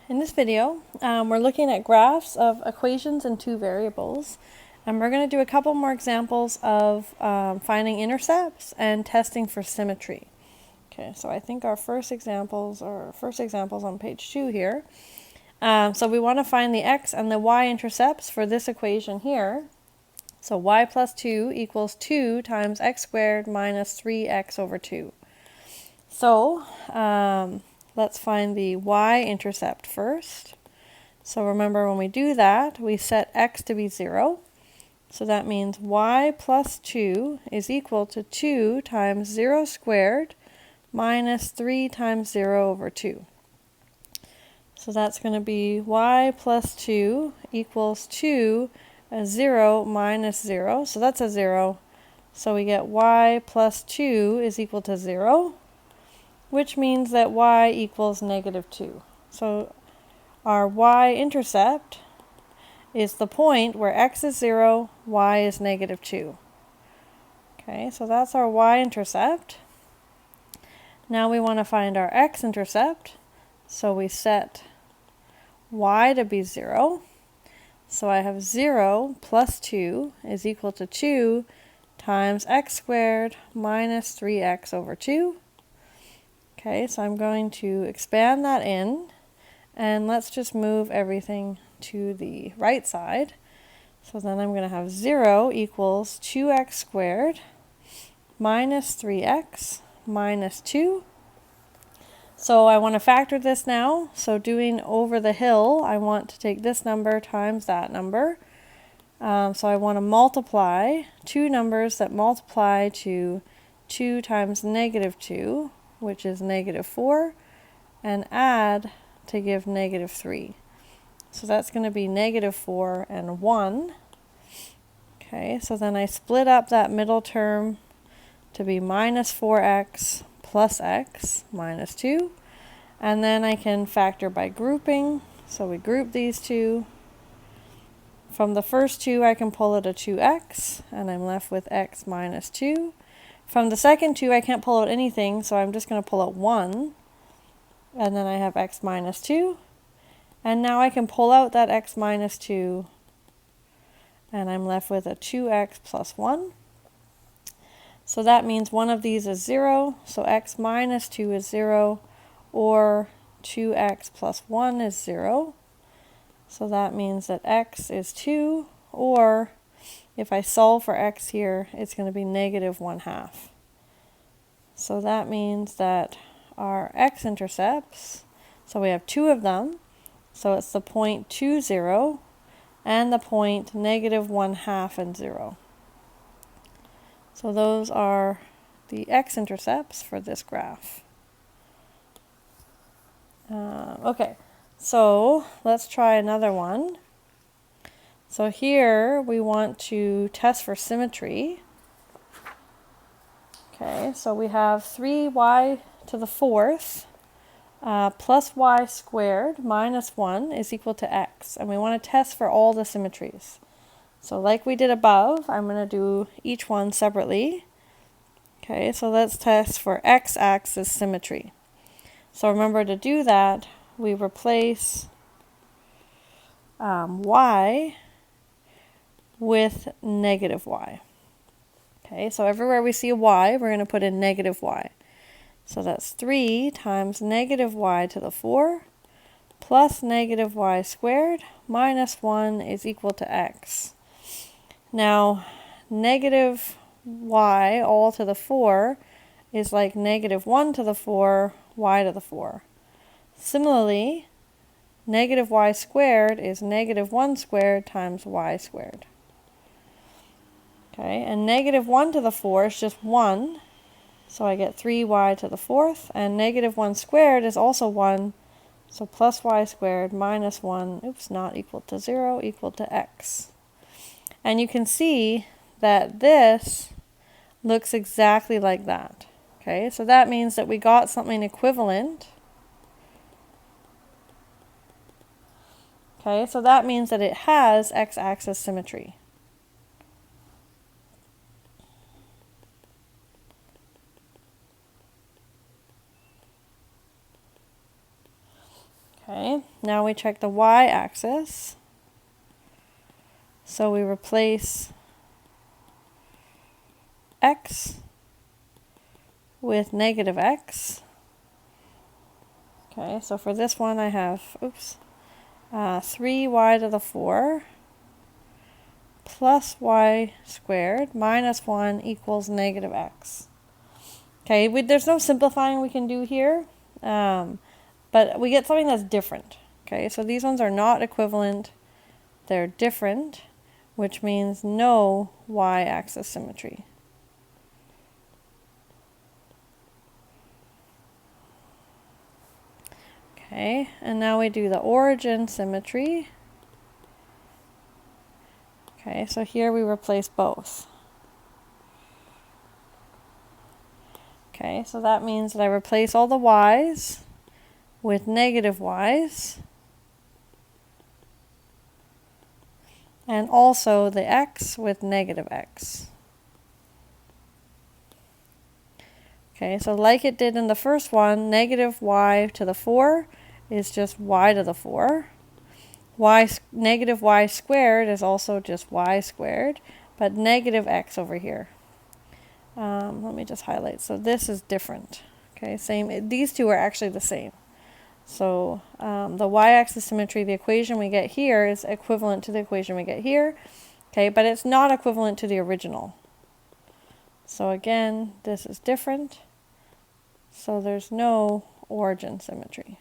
In this video, we're looking at graphs of equations in two variables, and we're going to do a couple more examples of finding intercepts and testing for symmetry. Okay, so I think our first examples on page 2 here. So we want to find the x and the y intercepts for this equation here. So y plus 2 equals 2 times x squared minus 3x over 2. So let's find the y-intercept first. So remember, when we do that, we set x to be 0. So that means y plus 2 is equal to 2 times 0 squared minus 3 times 0 over 2. So that's going to be y plus 2 equals 2, 0 minus 0. So that's a 0. So we get y plus 2 is equal to 0, which means that y equals negative 2. So our y-intercept is the point where x is 0, y is negative 2. Okay, so that's our y-intercept. Now we want to find our x-intercept. So we set y to be 0. So I have 0 plus 2 is equal to 2 times x squared minus 3x over 2. Okay, so I'm going to expand that in, and let's just move everything to the right side. So then I'm going to have 0 equals 2x squared minus 3x minus 2. So I want to factor this now. So doing over the hill, I want to take this number times that number. So I want to multiply two numbers that multiply to 2 times negative 2, which is negative 4, and add to give negative 3. So that's going to be negative 4 and 1. Okay, so then I split up that middle term to be minus 4x plus x minus 2. And then I can factor by grouping. So we group these two. From the first two, I can pull out a 2x, and I'm left with x minus 2. From the second two, I can't pull out anything, so I'm just going to pull out 1. And then I have x minus 2. And now I can pull out that x minus 2, and I'm left with a 2x plus 1. So that means one of these is 0, so x minus 2 is 0, or 2x plus 1 is 0. So that means that x is 2, or if I solve for x here, it's going to be negative 1/2. So that means that our x-intercepts, so we have two of them, so it's the point 2, 0, and the point negative 1/2 and 0. So those are the x-intercepts for this graph. Okay, so let's try another one. So here we want to test for symmetry. Okay, so we have 3y to the 4th plus y squared minus 1 is equal to x. And we want to test for all the symmetries. So like we did above, I'm going to do each one separately. Okay, so let's test for x-axis symmetry. So remember, to do that, we replace y with negative y. Okay, so everywhere we see a y, we're going to put in negative y. So that's 3 times negative y to the 4 plus negative y squared minus 1 is equal to x. Now, negative y all to the 4 is like negative 1 to the 4, y to the 4. Similarly, negative y squared is negative 1 squared times y squared. Okay, and negative 1 to the 4 is just 1, so I get 3y to the 4th, and negative 1 squared is also 1, so plus y squared minus 1, not equal to 0, equal to x. And you can see that this looks exactly like that. Okay, so that means that we got something equivalent. Okay, so that means that it has x-axis symmetry. Okay, now we check the y-axis. So we replace x with negative x. Okay, so for this one I have, 3y to the 4 plus y squared minus 1 equals negative x. Okay, there's no simplifying we can do here, but we get something that's different. Okay, so these ones are not equivalent, they're different, which means no y-axis symmetry. Okay, and now we do the origin symmetry. Okay, so here we replace both. Okay, so that means that I replace all the y's with negative y's, and also the x with negative x. Okay, so like it did in the first one, negative y to the 4 is just y to the 4. Negative y squared is also just y squared, but negative x over here. Let me just highlight. So this is different. Okay, same. These two are actually the same. So the y-axis symmetry, the equation we get here is equivalent to the equation we get here. Okay, but it's not equivalent to the original. So again, this is different. So there's no origin symmetry.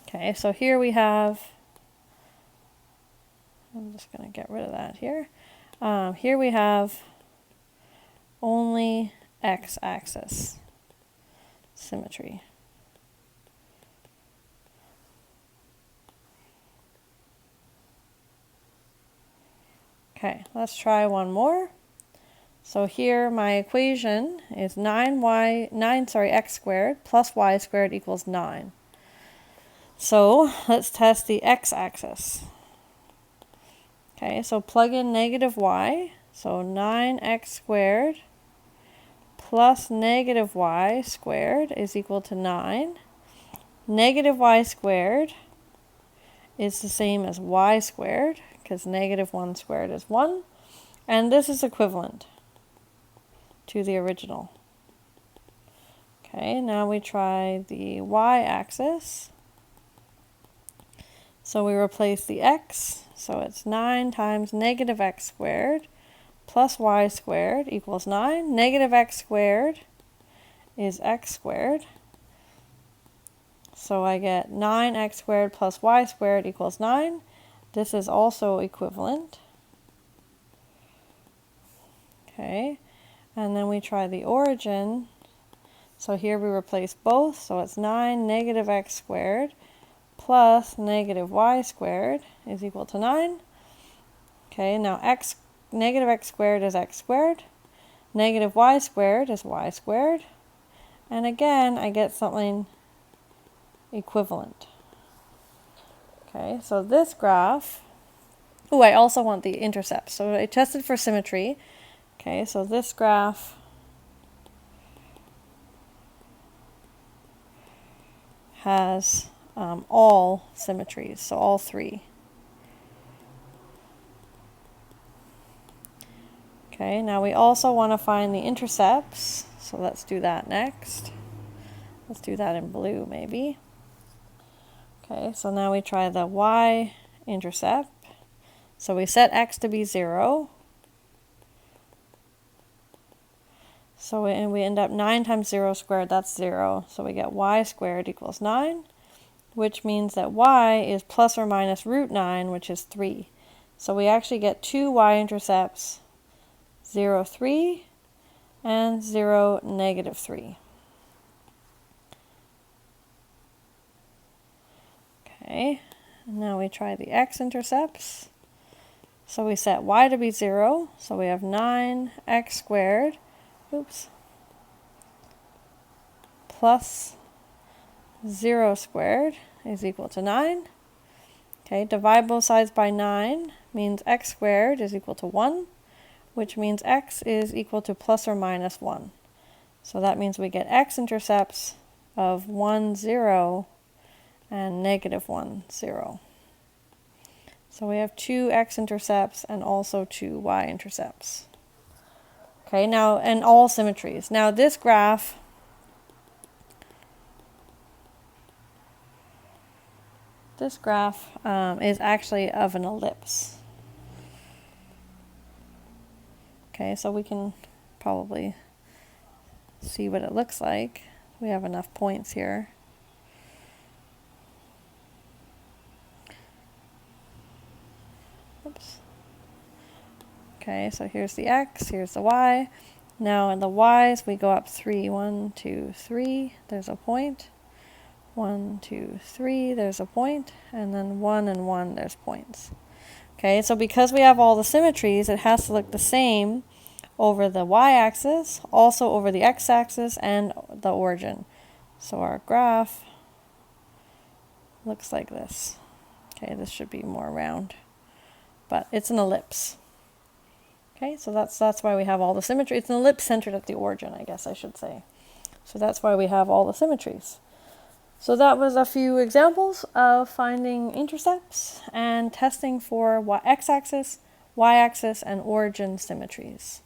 Okay, so here we have, I'm just going to get rid of that here. Here we have only x-axis symmetry. Okay, let's try one more. So here my equation is x squared plus y squared equals 9. So let's test the x-axis. Okay, so plug in negative y, so 9x squared plus negative y squared is equal to 9. Negative y squared is the same as y squared, because negative 1 squared is 1. And this is equivalent to the original. Okay, now we try the y-axis. So we replace the x, so it's 9 times negative x squared plus y squared equals 9. Negative x squared is x squared. So I get 9x squared plus y squared equals 9. This is also equivalent. Okay, and then we try the origin. So here we replace both, so it's 9 negative x squared plus negative y squared is equal to 9. Okay, now negative x squared is x squared. Negative y squared is y squared. And again, I get something equivalent. Okay, so this graph, I also want the intercepts. So I tested for symmetry. Okay, so this graph has all symmetries, so all 3. Okay, now we also want to find the intercepts, so let's do that next. Let's do that in blue maybe. Okay, so now we try the y-intercept. So we set x to be 0. So we end up 9 times 0 squared, that's 0. So we get y squared equals 9, which means that y is plus or minus root 9, which is 3. So we actually get 2 y-intercepts, 0, 3, and 0, negative 3. Okay, and now we try the x-intercepts. So we set y to be 0, so we have 9x squared, plus 0 squared is equal to 9. Okay, divide both sides by 9 means x squared is equal to 1, which means x is equal to plus or minus 1. So that means we get x-intercepts of 1, 0 and -1, 0. So we have 2 x-intercepts and also 2 y-intercepts. Okay, now, and all symmetries. Now this graph is actually of an ellipse. Okay, so we can probably see what it looks like. We have enough points here. Oops. Okay, so here's the x, here's the y. Now in the y's, we go up 3, 1, 2, 3, there's a point. 1, 2, 3, there's a point, and then 1 and 1, there's points. Okay, so because we have all the symmetries, it has to look the same over the y-axis, also over the x-axis, and the origin. So our graph looks like this. Okay, this should be more round, but it's an ellipse. Okay, so that's why we have all the symmetry. It's an ellipse centered at the origin, I guess I should say. So that's why we have all the symmetries. So that was a few examples of finding intercepts and testing for x-axis, y-axis, and origin symmetries.